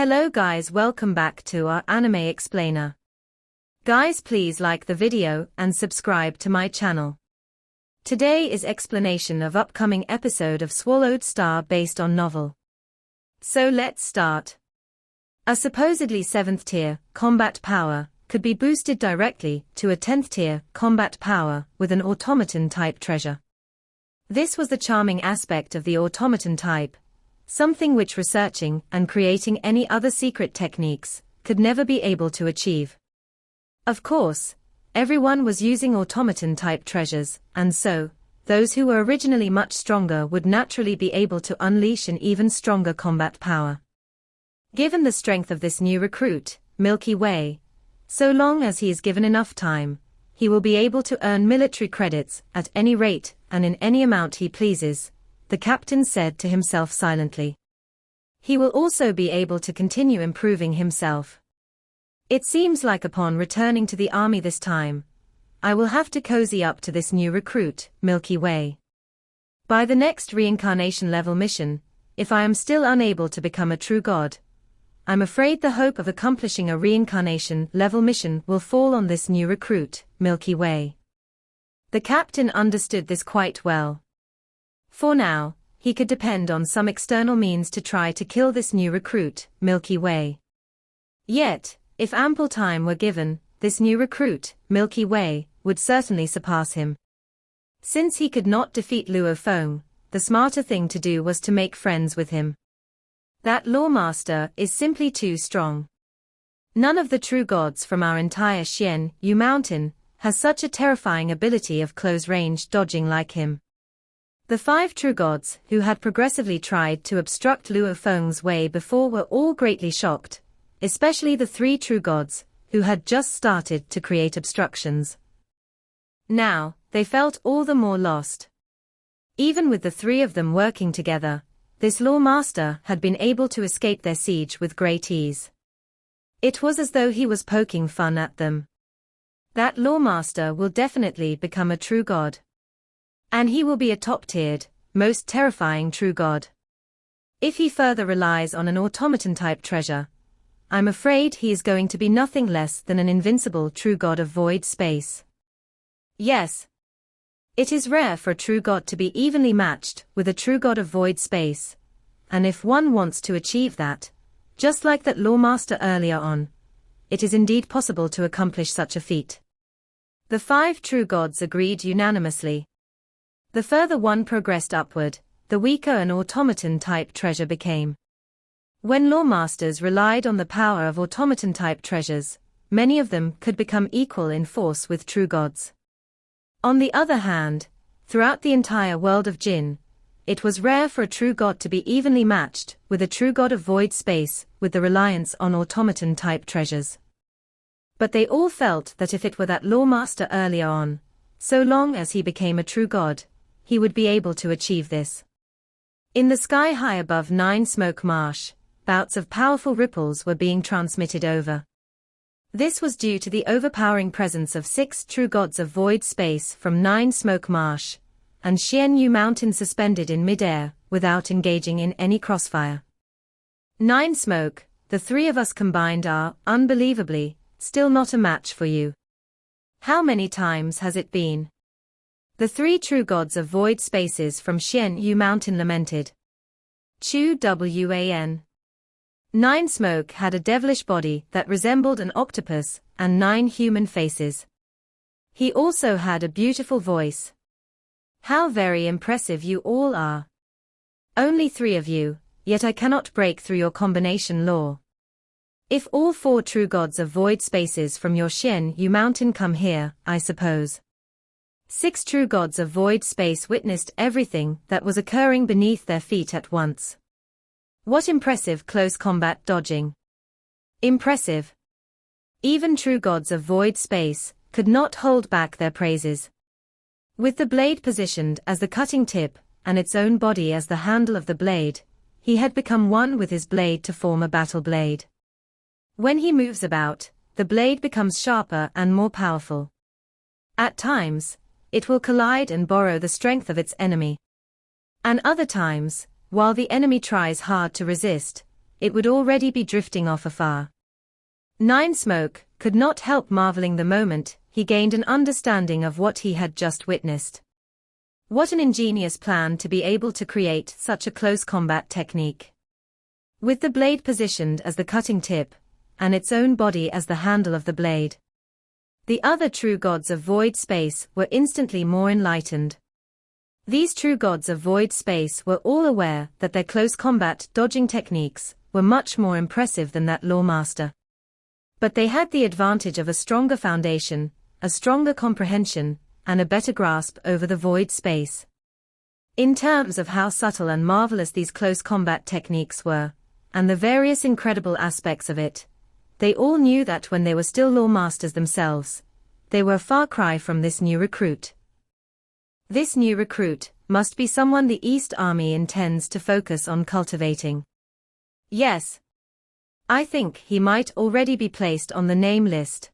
Hello guys, welcome back to our anime explainer. Guys, please like the video and subscribe to my channel. Today is explanation of upcoming episode of Swallowed Star based on novel. So let's start. A supposedly 7th tier combat power could be boosted directly to a 10th tier combat power with an automaton type treasure. This was the charming aspect of the automaton type, something which researching and creating any other secret techniques could never be able to achieve. Of course, everyone was using automaton type treasures, and so, those who were originally much stronger would naturally be able to unleash an even stronger combat power. Given the strength of this new recruit, Milky Way, so long as he is given enough time, he will be able to earn military credits at any rate and in any amount he pleases, the captain said to himself silently. He will also be able to continue improving himself. It seems like upon returning to the army this time, I will have to cozy up to this new recruit, Milky Way. By the next reincarnation level mission, if I am still unable to become a true god, I'm afraid the hope of accomplishing a reincarnation level mission will fall on this new recruit, Milky Way. The captain understood this quite well. For now, he could depend on some external means to try to kill this new recruit, Milky Way. Yet, if ample time were given, this new recruit, Milky Way, would certainly surpass him. Since he could not defeat Luo Feng, the smarter thing to do was to make friends with him. That Lawmaster is simply too strong. None of the true gods from our entire Xian Yu Mountain has such a terrifying ability of close-range dodging like him. The 5 true gods who had progressively tried to obstruct Luo Feng's way before were all greatly shocked, especially the 3 true gods who had just started to create obstructions. Now, they felt all the more lost. Even with the 3 of them working together, this Lawmaster had been able to escape their siege with great ease. It was as though he was poking fun at them. That Lawmaster will definitely become a true god. And he will be a top-tiered, most terrifying true god. If he further relies on an automaton-type treasure, I'm afraid he is going to be nothing less than an invincible true god of void space. Yes. It is rare for a true god to be evenly matched with a true god of void space, and if one wants to achieve that, just like that Lawmaster earlier on, it is indeed possible to accomplish such a feat. The 5 true gods agreed unanimously. The further one progressed upward, the weaker an automaton-type treasure became. When Lawmasters relied on the power of automaton-type treasures, many of them could become equal in force with true gods. On the other hand, throughout the entire world of Jin, it was rare for a true god to be evenly matched with a true god of void space with the reliance on automaton-type treasures. But they all felt that if it were that Lawmaster earlier on, so long as he became a true god, he would be able to achieve this. In the sky high above Nine Smoke Marsh, bouts of powerful ripples were being transmitted over. This was due to the overpowering presence of 6 true gods of void space from Nine Smoke Marsh, and Xian Yu Mountain suspended in mid-air, without engaging in any crossfire. 9 Smoke, the 3 of us combined are, unbelievably, still not a match for you. How many times has it been? The 3 true gods of void spaces from Xian Yu Mountain lamented. Chu Wan. 9 Smoke had a devilish body that resembled an octopus, and 9 human faces. He also had a beautiful voice. How very impressive you all are. Only 3 of you, yet I cannot break through your combination law. If all 4 true gods of void spaces from your Xian Yu Mountain come here, I suppose. 6 true gods of void space witnessed everything that was occurring beneath their feet at once. What impressive close combat dodging. Impressive. Even true gods of void space could not hold back their praises. With the blade positioned as the cutting tip, and its own body as the handle of the blade, he had become one with his blade to form a battle blade. When he moves about, the blade becomes sharper and more powerful. At times, it will collide and borrow the strength of its enemy. And other times, while the enemy tries hard to resist, it would already be drifting off afar. Nine Smoke could not help marveling the moment he gained an understanding of what he had just witnessed. What an ingenious plan to be able to create such a close combat technique. With the blade positioned as the cutting tip, and its own body as the handle of the blade. The other true gods of void space were instantly more enlightened. These true gods of void space were all aware that their close combat dodging techniques were much more impressive than that Lawmaster. But they had the advantage of a stronger foundation, a stronger comprehension, and a better grasp over the void space. In terms of how subtle and marvelous these close combat techniques were, and the various incredible aspects of it, they all knew that when they were still Lawmasters themselves, they were a far cry from this new recruit. This new recruit must be someone the East Army intends to focus on cultivating. Yes. I think he might already be placed on the name list.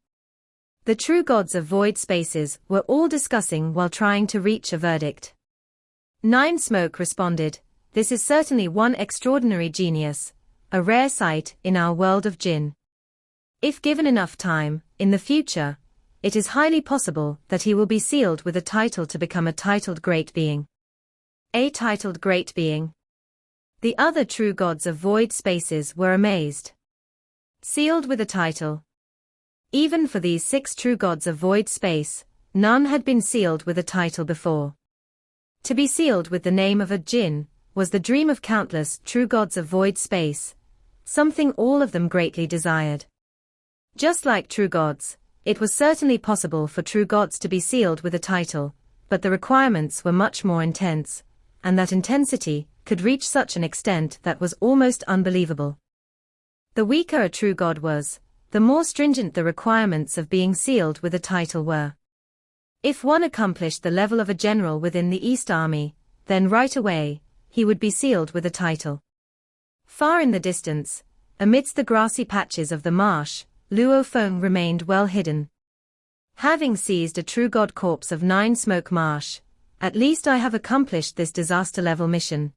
The true gods of void spaces were all discussing while trying to reach a verdict. Nine Smoke responded, "This is certainly one extraordinary genius, a rare sight in our world of Jinn. If given enough time, in the future, it is highly possible that he will be sealed with a title to become a titled great being." A titled great being. The other true gods of void spaces were amazed. Sealed with a title. Even for these 6 true gods of void space, none had been sealed with a title before. To be sealed with the name of a Jinn was the dream of countless true gods of void space, something all of them greatly desired. Just like true gods, it was certainly possible for true gods to be sealed with a title, but the requirements were much more intense, and that intensity could reach such an extent that was almost unbelievable. The weaker a true god was, the more stringent the requirements of being sealed with a title were. If one accomplished the level of a general within the East Army, then right away, he would be sealed with a title. Far in the distance, amidst the grassy patches of the marsh, Luo Feng remained well hidden. Having seized a true god corpse of Nine Smoke Marsh, at least I have accomplished this disaster-level mission.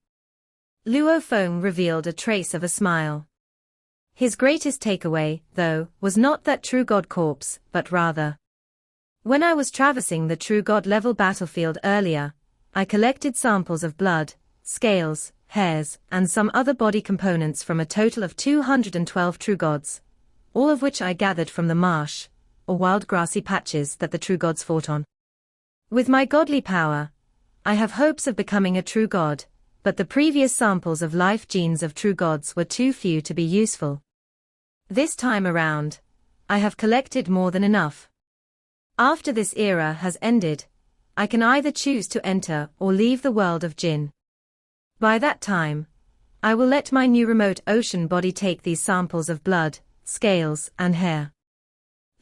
Luo Feng revealed a trace of a smile. His greatest takeaway, though, was not that true god corpse, but rather. When I was traversing the true god level battlefield earlier, I collected samples of blood, scales, hairs, and some other body components from a total of 212 true gods, all of which I gathered from the marsh, or wild grassy patches that the true gods fought on. With my godly power, I have hopes of becoming a true god, but the previous samples of life genes of true gods were too few to be useful. This time around, I have collected more than enough. After this era has ended, I can either choose to enter or leave the world of Jinn. By that time, I will let my new remote ocean body take these samples of blood, scales, and hair.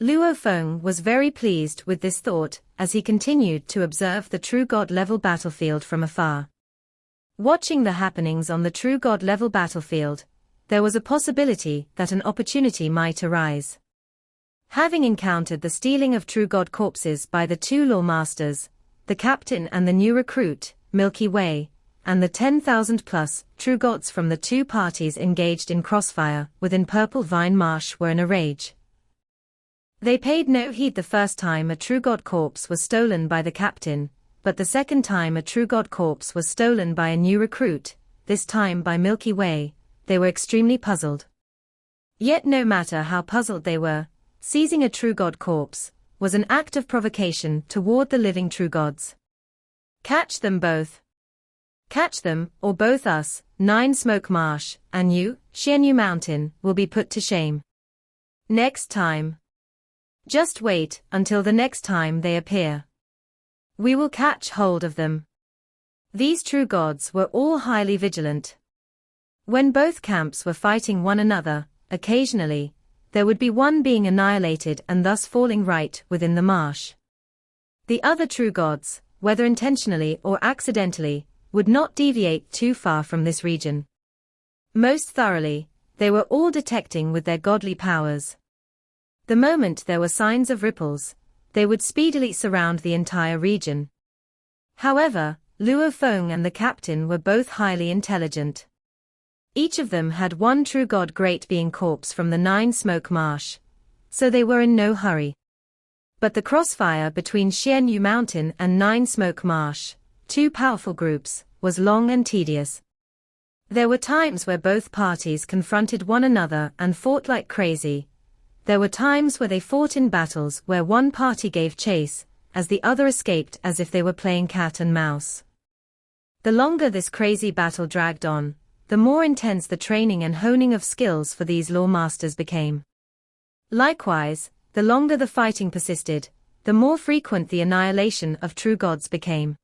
Luo Feng was very pleased with this thought as he continued to observe the true god level battlefield from afar. Watching the happenings on the true god level battlefield, there was a possibility that an opportunity might arise. Having encountered the stealing of true god corpses by the 2 Lawmasters, the captain and the new recruit, Milky Way, and the 10,000+ true gods from the 2 parties engaged in crossfire within Purple Vine Marsh were in a rage. They paid no heed the first time a true god corpse was stolen by the captain, but the second time a true god corpse was stolen by a new recruit, this time by Milky Way, they were extremely puzzled. Yet no matter how puzzled they were, seizing a true god corpse was an act of provocation toward the living true gods. Catch them both. Catch them, or both us, Nine Smoke Marsh, and you, Xianyu Mountain, will be put to shame. Next time. Just wait until the next time they appear. We will catch hold of them. These true gods were all highly vigilant. When both camps were fighting one another, occasionally, there would be one being annihilated and thus falling right within the marsh. The other true gods, whether intentionally or accidentally, would not deviate too far from this region. Most thoroughly, they were all detecting with their godly powers. The moment there were signs of ripples, they would speedily surround the entire region. However, Luo Feng and the captain were both highly intelligent. Each of them had one true god great being corpse from the Nine Smoke Marsh, so they were in no hurry. But the crossfire between Xianyu Mountain and Nine Smoke Marsh, two powerful groups, was long and tedious. There were times where both parties confronted one another and fought like crazy. There were times where they fought in battles where one party gave chase, as the other escaped as if they were playing cat and mouse. The longer this crazy battle dragged on, the more intense the training and honing of skills for these law masters became. Likewise, the longer the fighting persisted, the more frequent the annihilation of true gods became.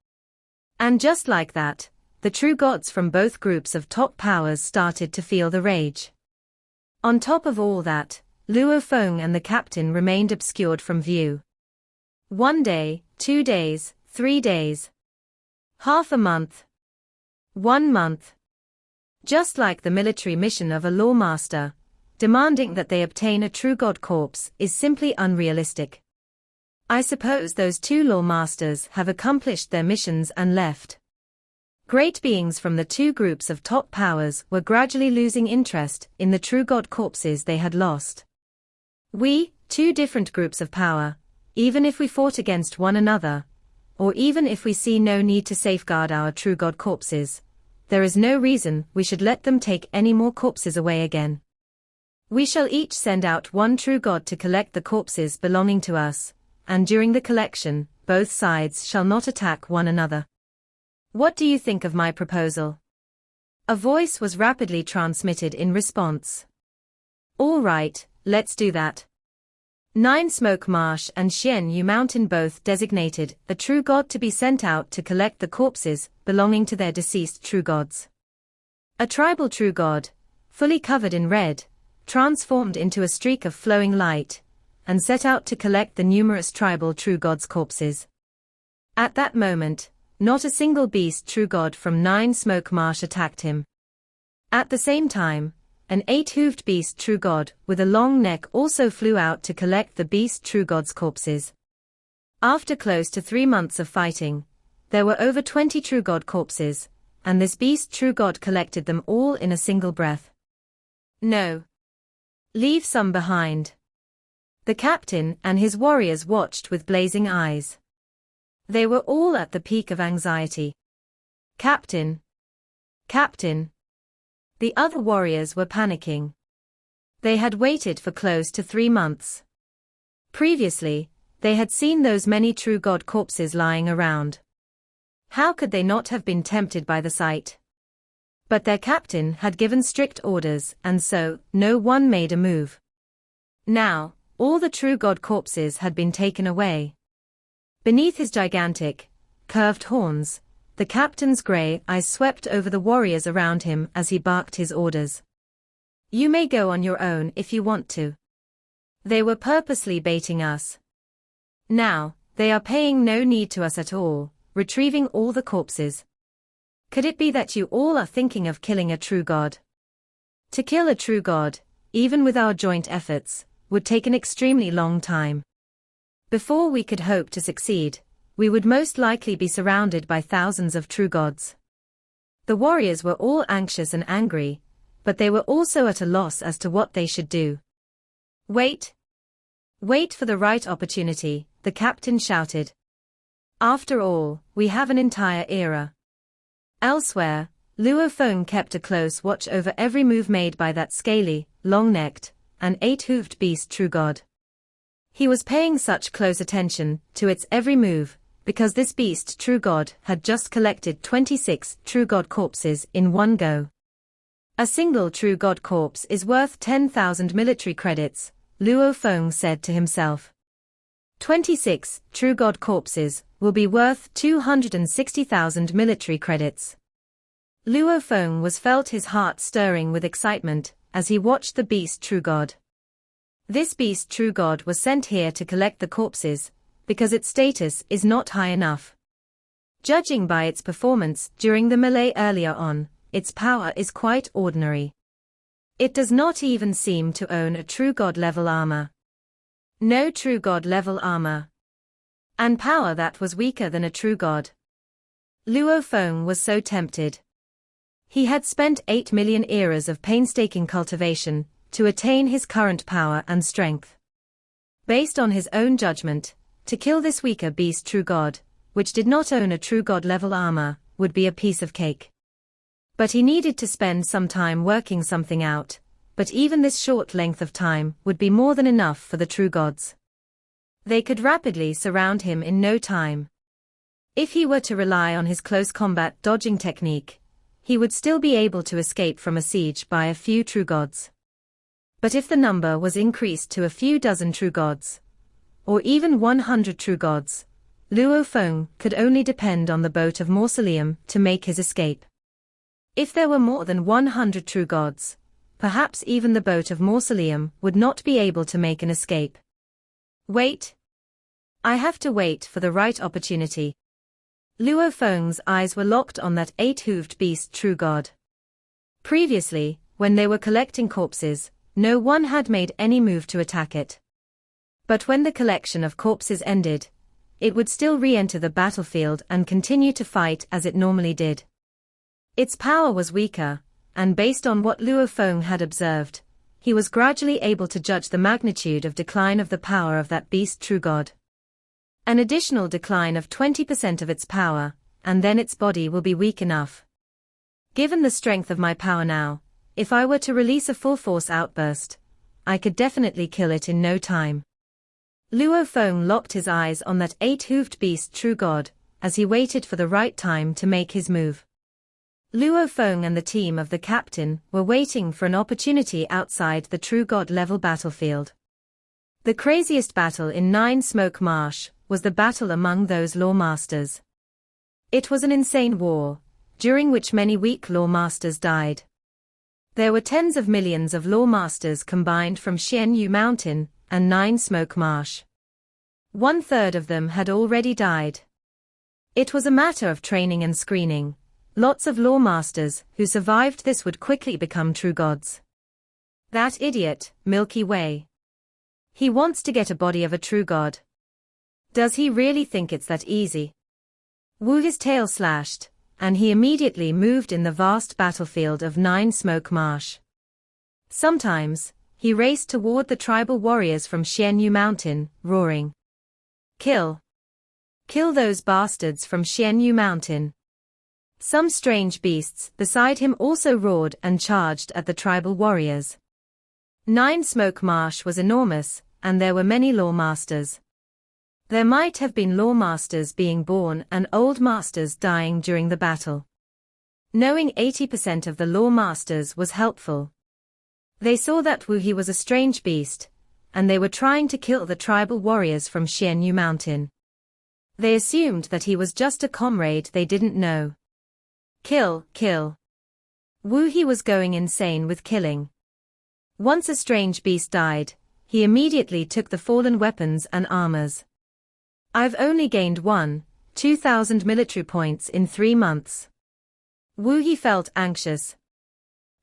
And just like that, the true gods from both groups of top powers started to feel the rage. On top of all that, Luo Feng and the captain remained obscured from view. 1 day, 2 days, 3 days. Half a month. 1 month. Just like the military mission of a lawmaster, demanding that they obtain a true god corpse is simply unrealistic. I suppose those two lawmasters have accomplished their missions and left. Great beings from the two groups of top powers were gradually losing interest in the true god corpses they had lost. We, two different groups of power, even if we fought against one another, or even if we see no need to safeguard our true god corpses, there is no reason we should let them take any more corpses away again. We shall each send out one true god to collect the corpses belonging to us, and during the collection, both sides shall not attack one another. What do you think of my proposal? A voice was rapidly transmitted in response. All right, let's do that. Nine Smoke Marsh and Xianyu Mountain both designated a true god to be sent out to collect the corpses belonging to their deceased true gods. A tribal true god, fully covered in red, transformed into a streak of flowing light, and set out to collect the numerous tribal true gods' corpses. At that moment, not a single beast true god from Nine Smoke Marsh attacked him. At the same time, an 8-hooved beast true god with a long neck also flew out to collect the beast true god's corpses. After close to 3 months of fighting, there were over 20 true god corpses, and this beast true god collected them all in a single breath. No. Leave some behind. The captain and his warriors watched with blazing eyes. They were all at the peak of anxiety. Captain! Captain! The other warriors were panicking. They had waited for close to 3 months. Previously, they had seen those many true god corpses lying around. How could they not have been tempted by the sight? But their captain had given strict orders, and so, no one made a move. Now, all the true god corpses had been taken away. Beneath his gigantic, curved horns, the captain's grey eyes swept over the warriors around him as he barked his orders. You may go on your own if you want to. They were purposely baiting us. Now, they are paying no heed to us at all, retrieving all the corpses. Could it be that you all are thinking of killing a true god? To kill a true god, even with our joint efforts, would take an extremely long time. Before we could hope to succeed, we would most likely be surrounded by thousands of true gods. The warriors were all anxious and angry, but they were also at a loss as to what they should do. Wait! Wait for the right opportunity, the captain shouted. After all, we have an entire era. Elsewhere, Luo Feng kept a close watch over every move made by that scaly, long-necked, and 8-hooved beast true god. He was paying such close attention to its every move, because this beast true god had just collected 26 true god corpses in one go. A single true god corpse is worth 10,000 military credits, Luo Feng said to himself. 26 true god corpses will be worth 260,000 military credits. Luo Feng was felt his heart stirring with excitement as he watched the beast true god. This beast true god was sent here to collect the corpses, because its status is not high enough. Judging by its performance during the melee earlier on, its power is quite ordinary. It does not even seem to own a true god level armor. No true god level armor. And power that was weaker than a true god. Luo Feng was so tempted. He had spent 8 million eras of painstaking cultivation to attain his current power and strength. Based on his own judgment, to kill this weaker beast true god, which did not own a true god-level armor, would be a piece of cake. But he needed to spend some time working something out, but even this short length of time would be more than enough for the true gods. They could rapidly surround him in no time. If he were to rely on his close combat dodging technique, he would still be able to escape from a siege by a few true gods. But if the number was increased to a few dozen true gods, or even 100 true gods, Luo Feng could only depend on the boat of Mausoleum to make his escape. If there were more than 100 true gods, perhaps even the boat of Mausoleum would not be able to make an escape. Wait. I have to wait for the right opportunity. Luo Feng's eyes were locked on that 8-hooved beast true god. Previously, when they were collecting corpses, no one had made any move to attack it. But when the collection of corpses ended, it would still re-enter the battlefield and continue to fight as it normally did. Its power was weaker, and based on what Luo Feng had observed, he was gradually able to judge the magnitude of decline of the power of that beast true god. An additional decline of 20% of its power, and then its body will be weak enough. Given the strength of my power now, if I were to release a full-force outburst, I could definitely kill it in no time. Luo Feng locked his eyes on that 8-hooved beast true god, as he waited for the right time to make his move. Luo Feng and the team of the captain were waiting for an opportunity outside the true god level battlefield. The craziest battle in Nine Smoke Marsh was the battle among those law masters. It was an insane war, during which many weak law masters died. There were tens of millions of law masters combined from Xianyu Mountain and Nine Smoke Marsh. 1/3 of them had already died. It was a matter of training and screening. Lots of law masters who survived this would quickly become true gods. That idiot, Milky Way. He wants to get a body of a true god. Does he really think it's that easy? Wu his tail slashed, and he immediately moved in the vast battlefield of Nine Smoke Marsh. Sometimes, he raced toward the tribal warriors from Xianyu Mountain, roaring, "Kill! Kill those bastards from Xianyu Mountain!" Some strange beasts beside him also roared and charged at the tribal warriors. Nine Smoke Marsh was enormous, and there were many law masters. There might have been law masters being born and old masters dying during the battle. Knowing 80% of the law masters was helpful. They saw that Wu He was a strange beast, and they were trying to kill the tribal warriors from Xianyu Mountain. They assumed that he was just a comrade they didn't know. Kill, kill. Wu He was going insane with killing. Once a strange beast died, he immediately took the fallen weapons and armors. I've only gained 2,000 military points in 3 months. Wu He felt anxious.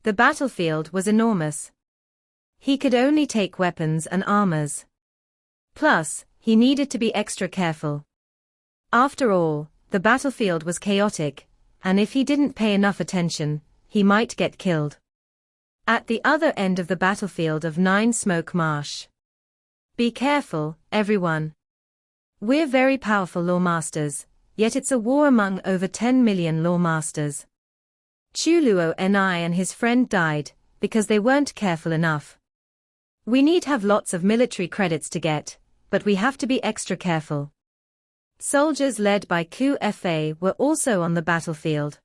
The battlefield was enormous. He could only take weapons and armors. Plus, he needed to be extra careful. After all, the battlefield was chaotic, and if he didn't pay enough attention, he might get killed. At the other end of the battlefield of Nine Smoke Marsh. Be careful, everyone. We're very powerful law masters, yet it's a war among over 10 million law masters. Chuluo Ni and his friend died, because they weren't careful enough. We need have lots of military credits to get, but we have to be extra careful. Soldiers led by Ku Fa were also on the battlefield.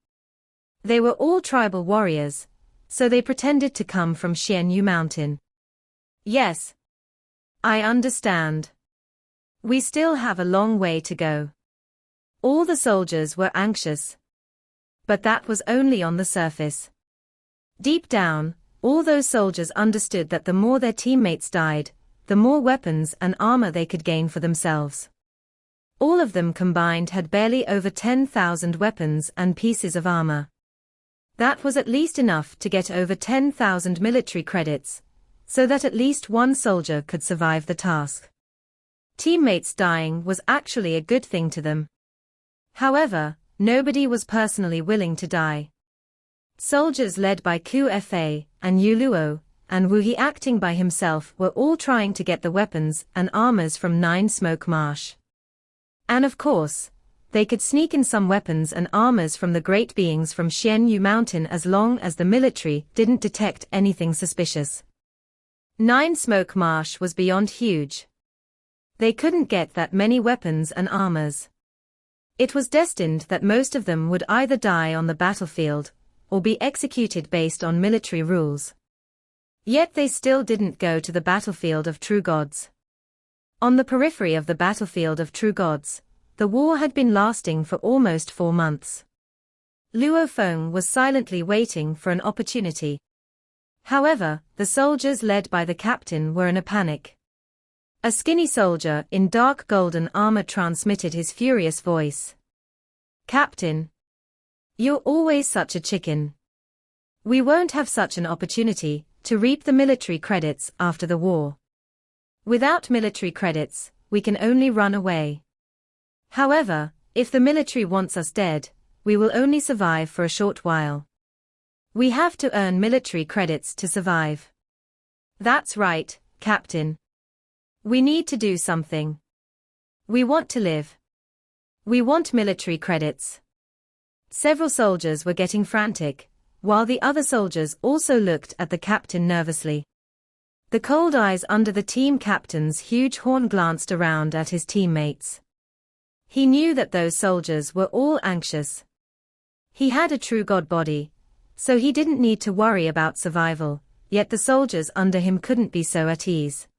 They were all tribal warriors, so they pretended to come from Xianyu Mountain. Yes. I understand. We still have a long way to go. All the soldiers were anxious. But that was only on the surface. Deep down, all those soldiers understood that the more their teammates died, the more weapons and armor they could gain for themselves. All of them combined had barely over 10,000 weapons and pieces of armor. That was at least enough to get over 10,000 military credits, so that at least one soldier could survive the task. Teammates dying was actually a good thing to them. However, nobody was personally willing to die. Soldiers led by Ku Fa, and Yuluo, and Wuhi acting by himself were all trying to get the weapons and armors from Nine Smoke Marsh. And of course, they could sneak in some weapons and armors from the great beings from Xian Yu Mountain as long as the military didn't detect anything suspicious. Nine Smoke Marsh was beyond huge. They couldn't get that many weapons and armors. It was destined that most of them would either die on the battlefield, or be executed based on military rules. Yet they still didn't go to the battlefield of true gods. On the periphery of the battlefield of true gods, the war had been lasting for almost 4 months. Luo Feng was silently waiting for an opportunity. However, the soldiers led by the captain were in a panic. A skinny soldier in dark golden armor transmitted his furious voice. "Captain, you're always such a chicken. We won't have such an opportunity to reap the military credits after the war. Without military credits, we can only run away. However, if the military wants us dead, we will only survive for a short while. We have to earn military credits to survive." "That's right, Captain. We need to do something. We want to live. We want military credits." Several soldiers were getting frantic, while the other soldiers also looked at the captain nervously. The cold eyes under the team captain's huge horn glanced around at his teammates. He knew that those soldiers were all anxious. He had a true god body, so he didn't need to worry about survival, yet the soldiers under him couldn't be so at ease.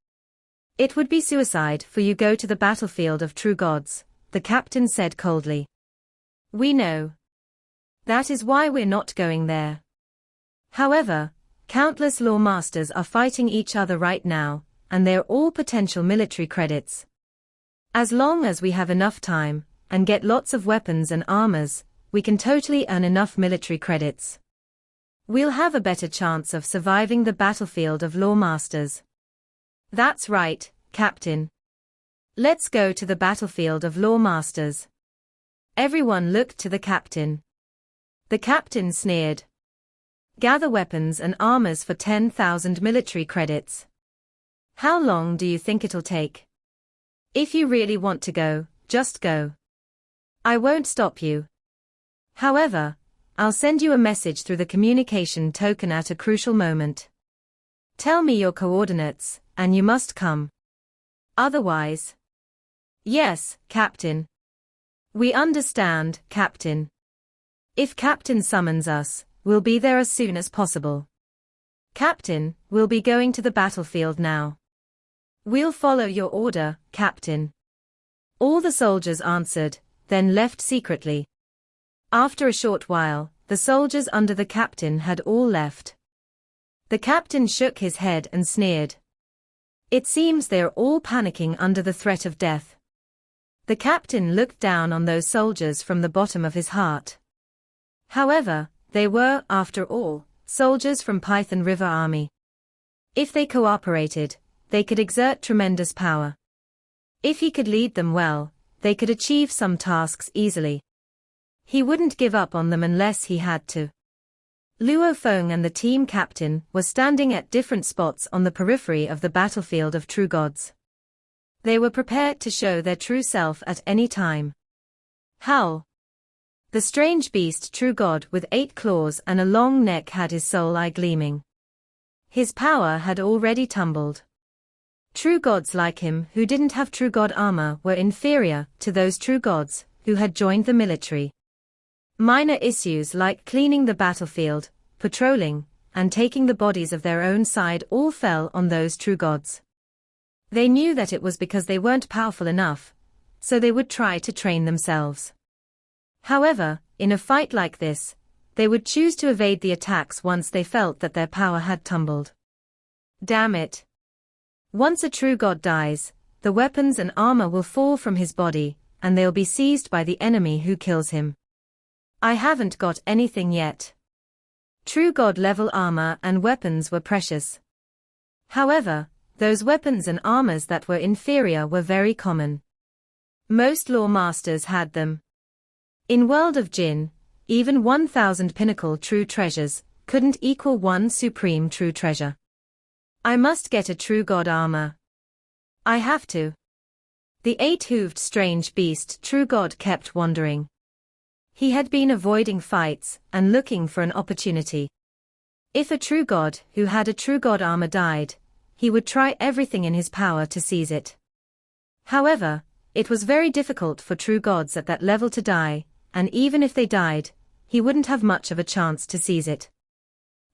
"It would be suicide for you to go to the battlefield of true gods," the captain said coldly. "We know. That is why we're not going there. However, countless law masters are fighting each other right now, and they're all potential military credits. As long as we have enough time, and get lots of weapons and armors, we can totally earn enough military credits. We'll have a better chance of surviving the battlefield of law masters." "That's right, Captain. Let's go to the battlefield of law masters." Everyone looked to the captain. The captain sneered. "Gather weapons and armors for 10,000 military credits. How long do you think it'll take? If you really want to go, just go. I won't stop you. However, I'll send you a message through the communication token at a crucial moment. Tell me your coordinates, and you must come. Otherwise..." "Yes, Captain. We understand, Captain. If Captain summons us, we'll be there as soon as possible. Captain, we'll be going to the battlefield now." "We'll follow your order, Captain." All the soldiers answered, then left secretly. After a short while, the soldiers under the captain had all left. The captain shook his head and sneered. "It seems they're all panicking under the threat of death." The captain looked down on those soldiers from the bottom of his heart. However, they were, after all, soldiers from Python River Army. If they cooperated, they could exert tremendous power. If he could lead them well, they could achieve some tasks easily. He wouldn't give up on them unless he had to. Luo Feng and the team captain were standing at different spots on the periphery of the battlefield of true gods. They were prepared to show their true self at any time. Howl. The strange beast true god with 8 claws and a long neck had his soul eye gleaming. His power had already tumbled. True gods like him who didn't have true god armor were inferior to those true gods who had joined the military. Minor issues like cleaning the battlefield, patrolling, and taking the bodies of their own side all fell on those true gods. They knew that it was because they weren't powerful enough, so they would try to train themselves. However, in a fight like this, they would choose to evade the attacks once they felt that their power had tumbled. Damn it. Once a true god dies, the weapons and armor will fall from his body, and they'll be seized by the enemy who kills him. I haven't got anything yet. True god level armor and weapons were precious. However, those weapons and armors that were inferior were very common. Most law masters had them. In World of Jin, even 1,000 pinnacle true treasures couldn't equal one supreme true treasure. I must get a true god armor. I have to. The eight-hooved strange beast true god kept wondering. He had been avoiding fights and looking for an opportunity. If a true god who had a true god armor died, he would try everything in his power to seize it. However, it was very difficult for true gods at that level to die, and even if they died, he wouldn't have much of a chance to seize it.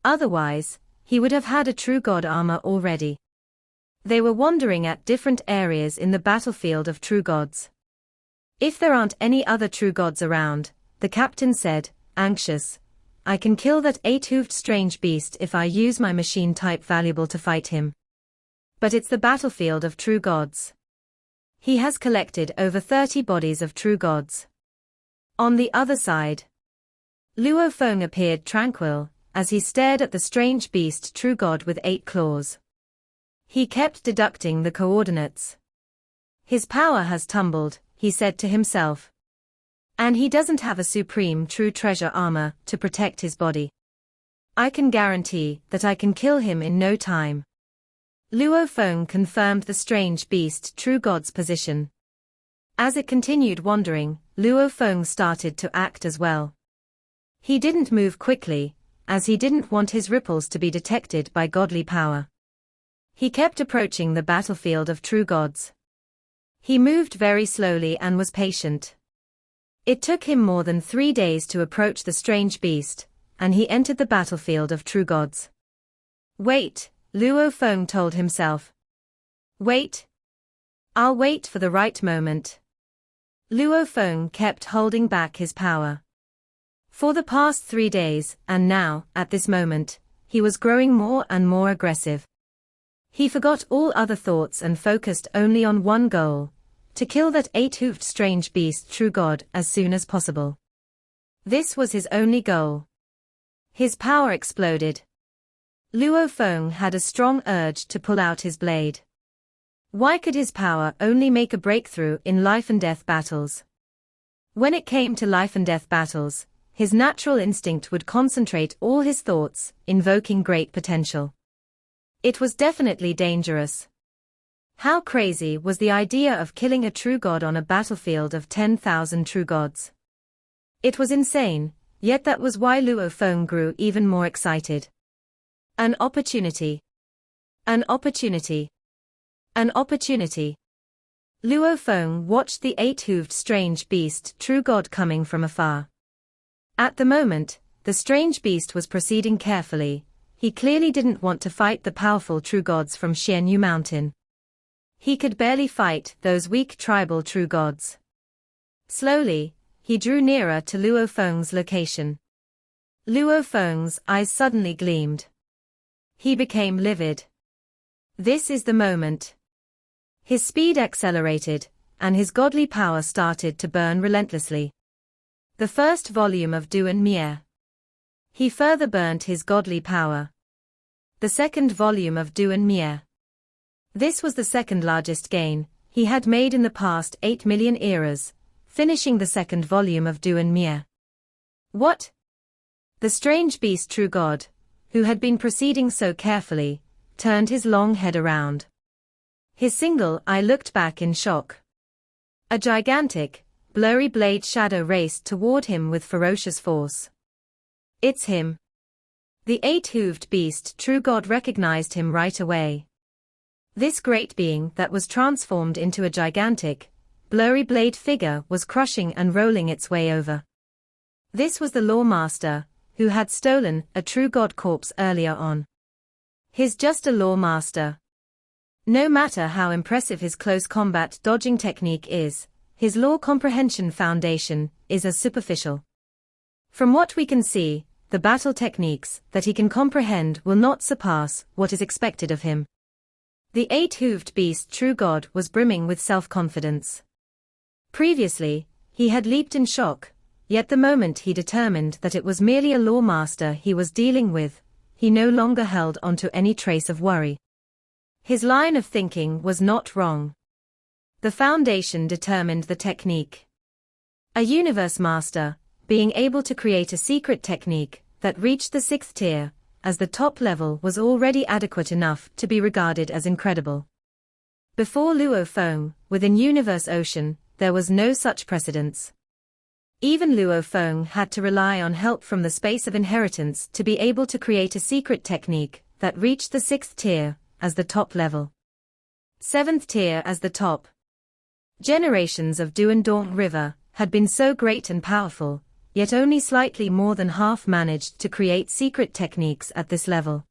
Otherwise, he would have had a true god armor already. They were wandering at different areas in the battlefield of true gods. If there aren't any other true gods around, the captain said, anxious, I can kill that eight-hooved strange beast if I use my machine-type valuable to fight him. But it's the battlefield of true gods. He has collected over 30 bodies of true gods. On the other side, Luo Feng appeared tranquil, as he stared at the strange beast true god with 8 claws. He kept deducting the coordinates. His power has tumbled, he said to himself. And he doesn't have a supreme true treasure armor to protect his body. I can guarantee that I can kill him in no time. Luo Feng confirmed the strange beast true god's position. As it continued wandering, Luo Feng started to act as well. He didn't move quickly, as he didn't want his ripples to be detected by godly power. He kept approaching the battlefield of true gods. He moved very slowly and was patient. It took him more than 3 days to approach the strange beast, and he entered the battlefield of true gods. Wait, Luo Feng told himself. Wait. I'll wait for the right moment. Luo Feng kept holding back his power. For the past 3 days, and now, at this moment, he was growing more and more aggressive. He forgot all other thoughts and focused only on one goal: to kill that eight-hooved strange beast true god as soon as possible. This was his only goal. His power exploded. Luo Feng had a strong urge to pull out his blade. Why could his power only make a breakthrough in life-and-death battles? When it came to life-and-death battles, his natural instinct would concentrate all his thoughts, invoking great potential. It was definitely dangerous. How crazy was the idea of killing a true god on a battlefield of 10,000 true gods? It was insane, yet that was why Luo Feng grew even more excited. An opportunity. An opportunity. An opportunity. Luo Feng watched the eight-hooved strange beast true god coming from afar. At the moment, the strange beast was proceeding carefully. He clearly didn't want to fight the powerful true gods from Xianyu Mountain. He could barely fight those weak tribal true gods. Slowly, he drew nearer to Luo Feng's location. Luo Feng's eyes suddenly gleamed. He became livid. This is the moment. His speed accelerated, and his godly power started to burn relentlessly. The first volume of Duan Mie. He further burnt his godly power. The second volume of Duan Mie. This was the second largest gain he had made in the past 8 million eras, finishing the second volume of Duan Mie. What? The strange beast true god, who had been proceeding so carefully, turned his long head around. His single eye looked back in shock. A gigantic, blurry blade shadow raced toward him with ferocious force. It's him. The eight-hooved beast true god recognized him right away. This great being that was transformed into a gigantic, blurry blade figure was crushing and rolling its way over. This was the Law Master, who had stolen a true god corpse earlier on. He's just a Law Master. No matter how impressive his close combat dodging technique is, his law comprehension foundation is as superficial. From what we can see, the battle techniques that he can comprehend will not surpass what is expected of him. The eight-hooved beast true god was brimming with self-confidence. Previously, he had leaped in shock, yet the moment he determined that it was merely a law master he was dealing with, he no longer held onto any trace of worry. His line of thinking was not wrong. The foundation determined the technique. A universe master, being able to create a secret technique that reached the 6th tier, as the top level was already adequate enough to be regarded as incredible. Before Luo Feng, within Universe Ocean, there was no such precedence. Even Luo Feng had to rely on help from the Space of Inheritance to be able to create a secret technique that reached the 6th tier, as the top level. 7th tier as the top. Generations of Duandong River had been so great and powerful, yet only slightly more than half managed to create secret techniques at this level.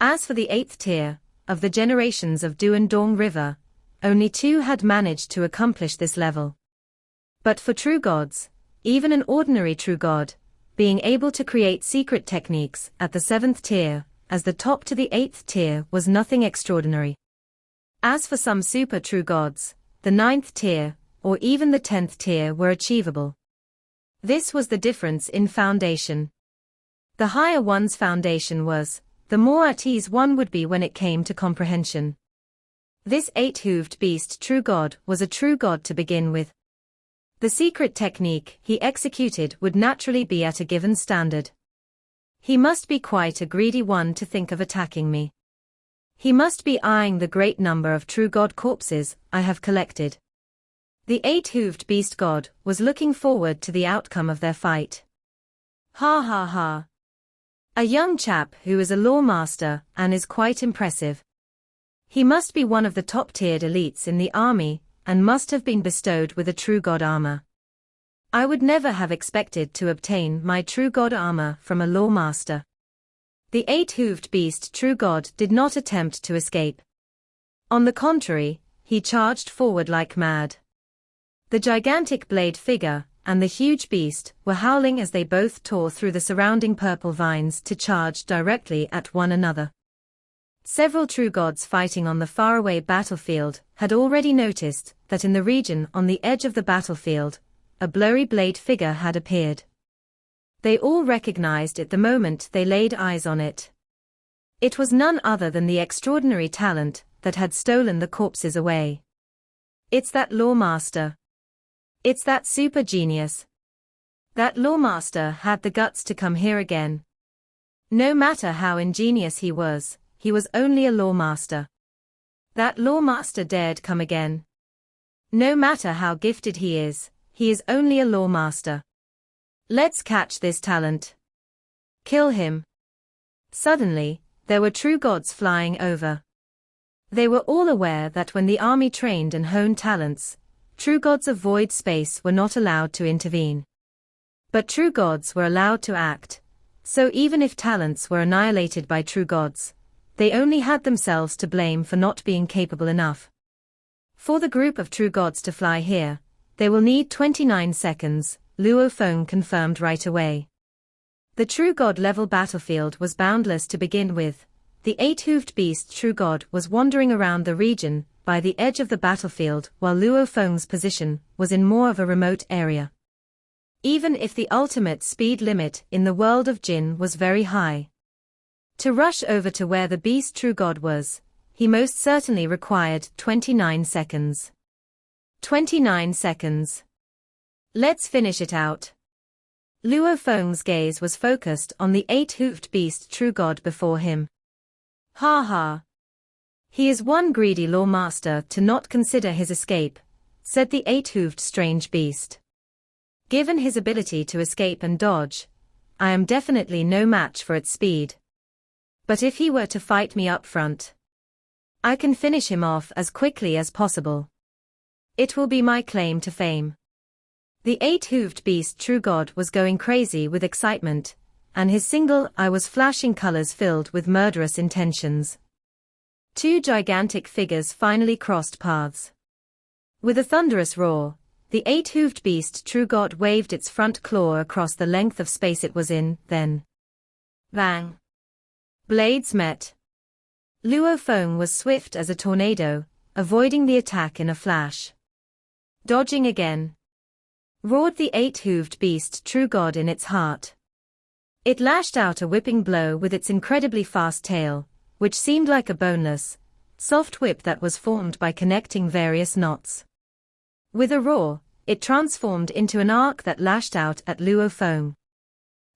As for the 8th tier, of the generations of Duandong River, only 2 had managed to accomplish this level. But for true gods, even an ordinary true god, being able to create secret techniques at the 7th tier, as the top to the 8th tier was nothing extraordinary. As for some super true gods, the 9th tier, or even the 10th tier were achievable. This was the difference in foundation. The higher one's foundation was, the more at ease one would be when it came to comprehension. This 8-hooved beast true god was a true god to begin with. The secret technique he executed would naturally be at a given standard. He must be quite a greedy one to think of attacking me. He must be eyeing the great number of true god corpses I have collected. The 8-hooved beast god was looking forward to the outcome of their fight. Ha ha ha. A young chap who is a lawmaster and is quite impressive. He must be one of the top-tiered elites in the army, and must have been bestowed with a true god armor. I would never have expected to obtain my true god armor from a lawmaster. The 8-hooved beast true god did not attempt to escape. On the contrary, he charged forward like mad. The gigantic blade figure and the huge beast were howling as they both tore through the surrounding purple vines to charge directly at one another. Several true gods fighting on the faraway battlefield had already noticed that in the region on the edge of the battlefield, a blurry blade figure had appeared. They all recognized it the moment they laid eyes on it. It was none other than the extraordinary talent that had stolen the corpses away. It's that lawmaster. It's that super genius. That lawmaster had the guts to come here again. No matter how ingenious he was only a lawmaster. That lawmaster dared come again. No matter how gifted he is only a lawmaster. Let's catch this talent. Kill him. Suddenly, there were true gods flying over. They were all aware that when the army trained and honed talents, true gods of void space were not allowed to intervene. But true gods were allowed to act, so even if talents were annihilated by true gods, they only had themselves to blame for not being capable enough. For the group of true gods to fly here, they will need 29 seconds, Luo Feng confirmed right away. The true god level battlefield was boundless to begin with. The 8-hooved beast true god was wandering around the region by the edge of the battlefield while Luo Feng's position was in more of a remote area. Even if the ultimate speed limit in the world of Jin was very high, to rush over to where the beast true god was, he most certainly required 29 seconds. 29 seconds. Let's finish it out. Luo Feng's gaze was focused on the 8-hooved beast true god before him. Ha ha. He is one greedy lawmaster to not consider his escape, said the 8-hooved strange beast. Given his ability to escape and dodge, I am definitely no match for its speed. But if he were to fight me up front, I can finish him off as quickly as possible. It will be my claim to fame. The 8-hooved beast true god was going crazy with excitement, and his single eye was flashing colors filled with murderous intentions. Two gigantic figures finally crossed paths. With a thunderous roar, the 8-hooved beast true god waved its front claw across the length of space it was in, then bang! Blades met. Luo Feng was swift as a tornado, avoiding the attack in a flash. Dodging again, roared the 8-hooved beast true god in its heart. It lashed out a whipping blow with its incredibly fast tail, which seemed like a boneless, soft whip that was formed by connecting various knots. With a roar, it transformed into an arc that lashed out at Luo Feng.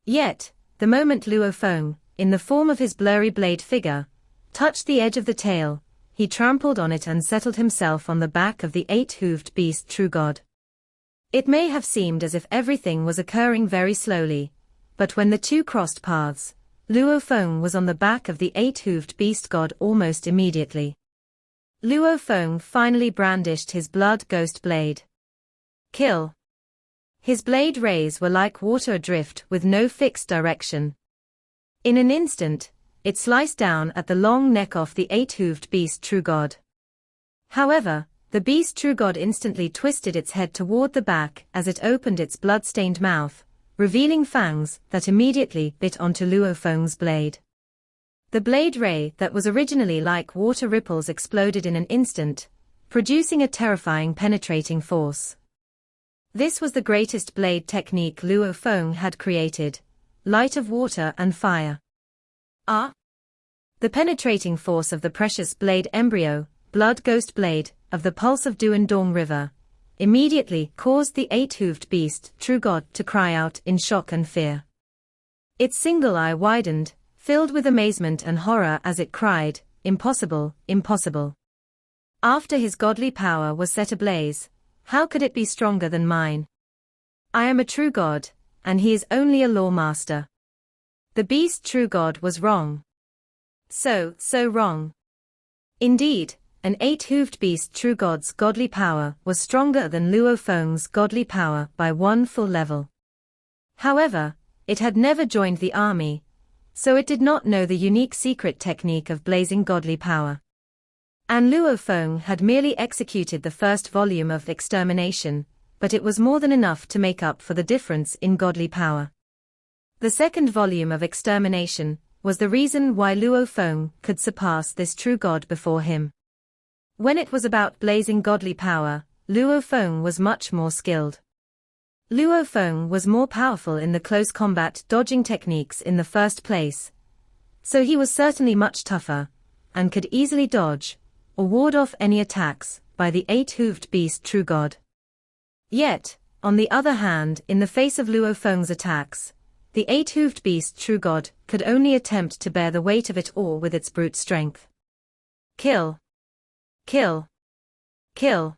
Yet, the moment Luo Feng, in the form of his blurry blade figure, touched the edge of the tail, he trampled on it and settled himself on the back of the eight-hooved beast true god. It may have seemed as if everything was occurring very slowly, but when the two crossed paths, Luo Feng was on the back of the eight-hooved beast god almost immediately. Luo Feng finally brandished his blood ghost blade. Kill. His blade rays were like water adrift with no fixed direction. In an instant, it sliced down at the long neck off the eight-hooved beast true god. However, the beast true god instantly twisted its head toward the back as it opened its blood-stained mouth, revealing fangs that immediately bit onto Luo Feng's blade. The blade ray that was originally like water ripples exploded in an instant, producing a terrifying penetrating force. This was the greatest blade technique Luo Feng had created, light of water and fire. The penetrating force of the precious blade embryo, blood ghost blade, of the pulse of Duandong River, immediately caused the eight-hooved beast true god to cry out in shock and fear. Its single eye widened, filled with amazement and horror as it cried, "Impossible, impossible. After his godly power was set ablaze, how could it be stronger than mine? I am a true god, and he is only a law master." The beast true god was wrong. So wrong. Indeed, an eight-hooved beast true god's godly power was stronger than Luo Feng's godly power by one full level. However, it had never joined the army, so it did not know the unique secret technique of blazing godly power. And Luo Feng had merely executed the first volume of extermination, but it was more than enough to make up for the difference in godly power. The second volume of extermination was the reason why Luo Feng could surpass this true god before him. When it was about blazing godly power, Luo Feng was much more skilled. Luo Feng was more powerful in the close combat dodging techniques in the first place, so he was certainly much tougher, and could easily dodge, or ward off any attacks, by the eight-hooved beast true god. Yet, on the other hand, in the face of Luo Feng's attacks, the eight-hooved beast true god could only attempt to bear the weight of it all with its brute strength. Kill. Kill. Kill.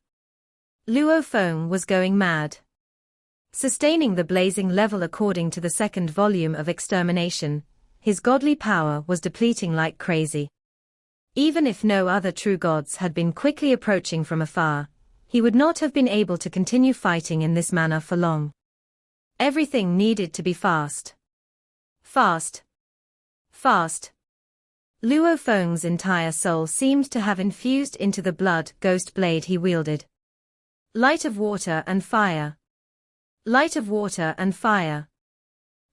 Luo Feng was going mad. Sustaining the blazing level according to the second volume of extermination, his godly power was depleting like crazy. Even if no other true gods had been quickly approaching from afar, he would not have been able to continue fighting in this manner for long. Everything needed to be fast. Fast. Fast. Luo Feng's entire soul seemed to have infused into the blood ghost blade he wielded. Light of water and fire. Light of water and fire.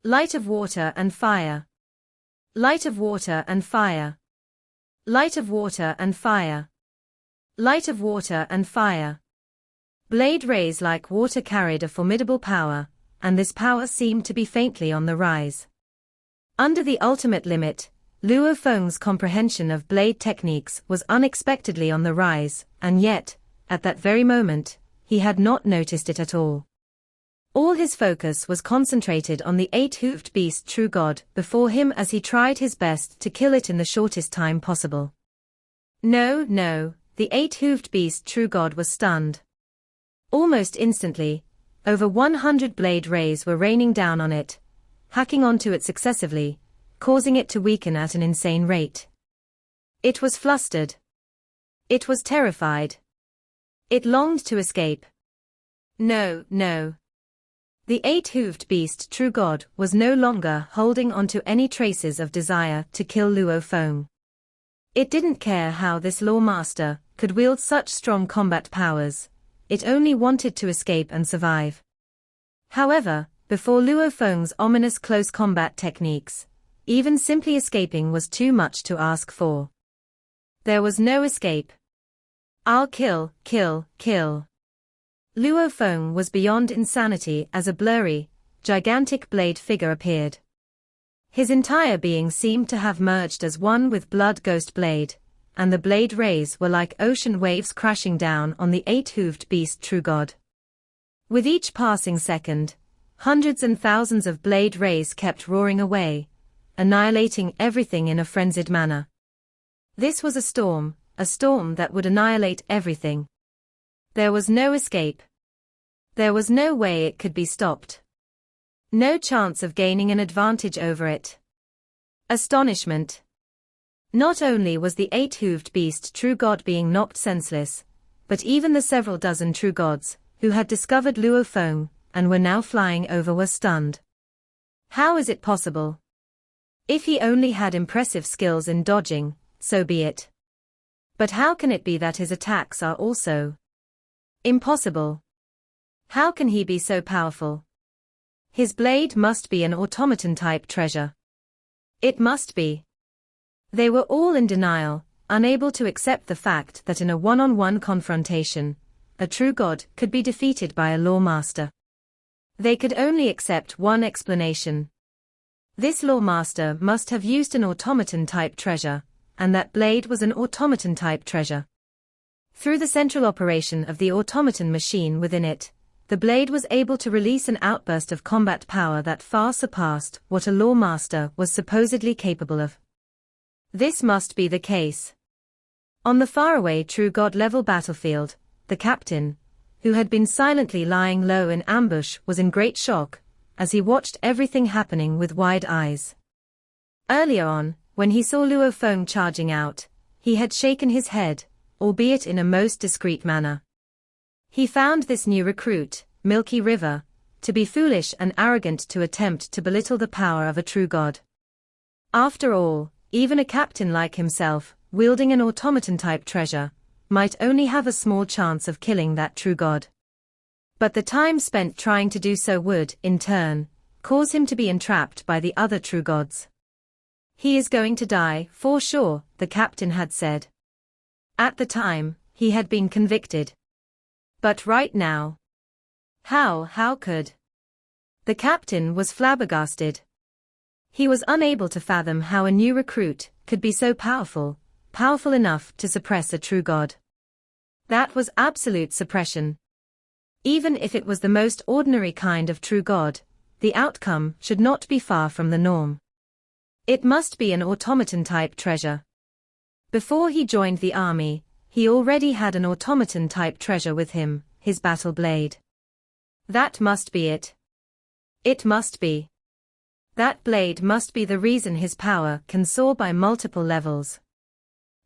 Light of water and fire. Light of water and fire. Light of water and fire. Light of water and fire. Blade rays like water carried a formidable power, and this power seemed to be faintly on the rise. Under the ultimate limit, Luo Feng's comprehension of blade techniques was unexpectedly on the rise, and yet, at that very moment, he had not noticed it at all. All his focus was concentrated on the eight-hooved beast true god before him as he tried his best to kill it in the shortest time possible. No, the eight-hooved beast true god was stunned. Almost instantly, over 100 blade rays were raining down on it, hacking onto it successively, causing it to weaken at an insane rate. It was flustered. It was terrified. It longed to escape. No. The eight-hooved beast true god was no longer holding onto any traces of desire to kill Luo Feng. It didn't care how this law master could wield such strong combat powers, it only wanted to escape and survive. However, before Luo Feng's ominous close combat techniques, even simply escaping was too much to ask for. There was no escape. I'll kill. Luo Feng was beyond insanity as a blurry, gigantic blade figure appeared. His entire being seemed to have merged as one with blood ghost blade, and the blade rays were like ocean waves crashing down on the eight-hooved beast true god. With each passing second, hundreds and thousands of blade rays kept roaring away, annihilating everything in a frenzied manner. This was a storm that would annihilate everything. There was no escape. There was no way it could be stopped. No chance of gaining an advantage over it. Astonishment. Not only was the eight-hooved beast true god being knocked senseless, but even the several dozen true gods, who had discovered Luo Feng, and were now flying over, were stunned. How is it possible? If he only had impressive skills in dodging, so be it. But how can it be that his attacks are also impossible? How can he be so powerful? His blade must be an automaton-type treasure. It must be. They were all in denial, unable to accept the fact that in a one-on-one confrontation, a true god could be defeated by a law master. They could only accept one explanation. This law master must have used an automaton-type treasure, and that blade was an automaton-type treasure. Through the central operation of the automaton machine within it, the blade was able to release an outburst of combat power that far surpassed what a law master was supposedly capable of. This must be the case. On the faraway true god level battlefield, the captain, who had been silently lying low in ambush, was in great shock, as he watched everything happening with wide eyes. Earlier on, when he saw Luo Feng charging out, he had shaken his head, albeit in a most discreet manner. He found this new recruit, Milky River, to be foolish and arrogant to attempt to belittle the power of a true god. After all, even a captain like himself, wielding an automaton-type treasure, might only have a small chance of killing that true god. But the time spent trying to do so would, in turn, cause him to be entrapped by the other true gods. He is going to die, for sure, the captain had said. At the time, he had been convicted. But right now, how could? The captain was flabbergasted. He was unable to fathom how a new recruit could be so powerful enough to suppress a true god. That was absolute suppression. Even if it was the most ordinary kind of true god, the outcome should not be far from the norm. It must be an automaton-type treasure. Before he joined the army, he already had an automaton-type treasure with him, his battle blade. That must be it. It must be. That blade must be the reason his power can soar by multiple levels.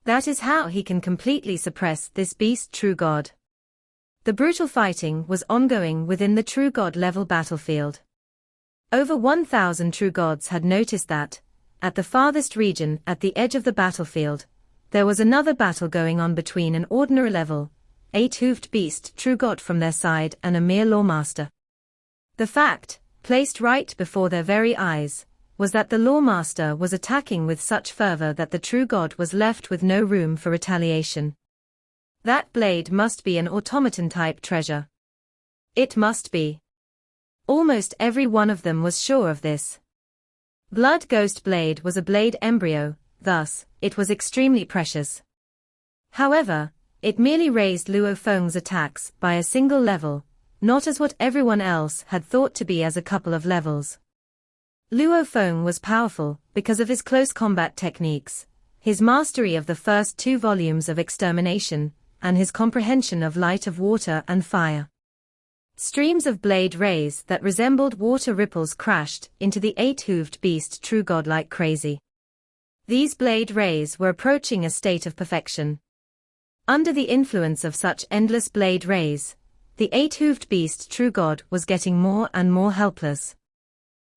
That is how he can completely suppress this beast true god. The brutal fighting was ongoing within the true god level battlefield. Over 1,000 true gods had noticed that, at the farthest region at the edge of the battlefield, there was another battle going on between an ordinary level, eight-hooved beast true god from their side and a mere lawmaster. The fact, placed right before their very eyes, was that the lawmaster was attacking with such fervor that the true god was left with no room for retaliation. That blade must be an automaton-type treasure. It must be. Almost every one of them was sure of this. Blood Ghost Blade was a blade embryo, thus, it was extremely precious. However, it merely raised Luo Feng's attacks by a single level, not as what everyone else had thought to be as a couple of levels. Luo Feng was powerful because of his close combat techniques, his mastery of the first 2 volumes of Extermination, and his comprehension of light, of water and fire. Streams of blade rays that resembled water ripples crashed into the eight-hooved beast true god like crazy. These blade rays were approaching a state of perfection. Under the influence of such endless blade rays, the eight-hooved beast true god was getting more and more helpless.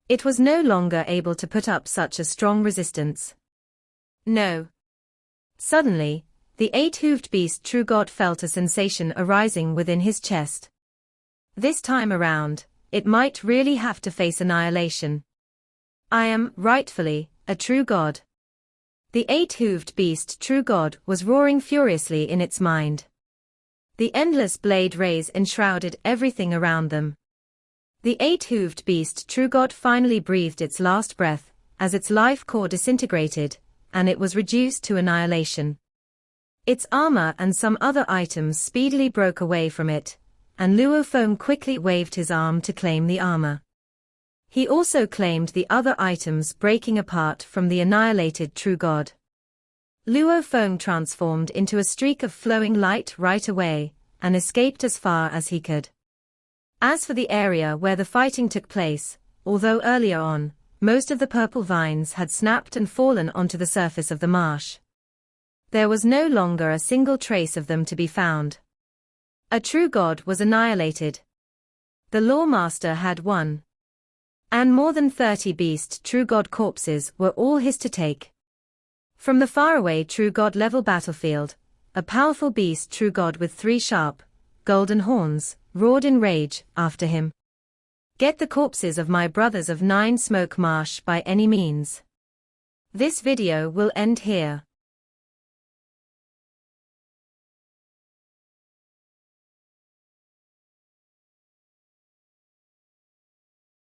It was no longer able to put up such a strong resistance. No. Suddenly, the eight-hooved beast true god felt a sensation arising within his chest. This time around, it might really have to face annihilation. I am, rightfully, a true god. The eight-hooved beast true god was roaring furiously in its mind. The endless blade rays enshrouded everything around them. The eight-hooved beast true god finally breathed its last breath, as its life core disintegrated, and it was reduced to annihilation. Its armor and some other items speedily broke away from it, and Luo Feng quickly waved his arm to claim the armor. He also claimed the other items, breaking apart from the annihilated true god. Luo Feng transformed into a streak of flowing light right away, and escaped as far as he could. As for the area where the fighting took place, although earlier on, most of the purple vines had snapped and fallen onto the surface of the marsh, there was no longer a single trace of them to be found. A true god was annihilated. The Lawmaster had won. And more than 30 beast true god corpses were all his to take. From the faraway true god level battlefield, a powerful beast true god with 3 sharp, golden horns, roared in rage after him. Get the corpses of my brothers of 9 Smoke Marsh by any means. This video will end here.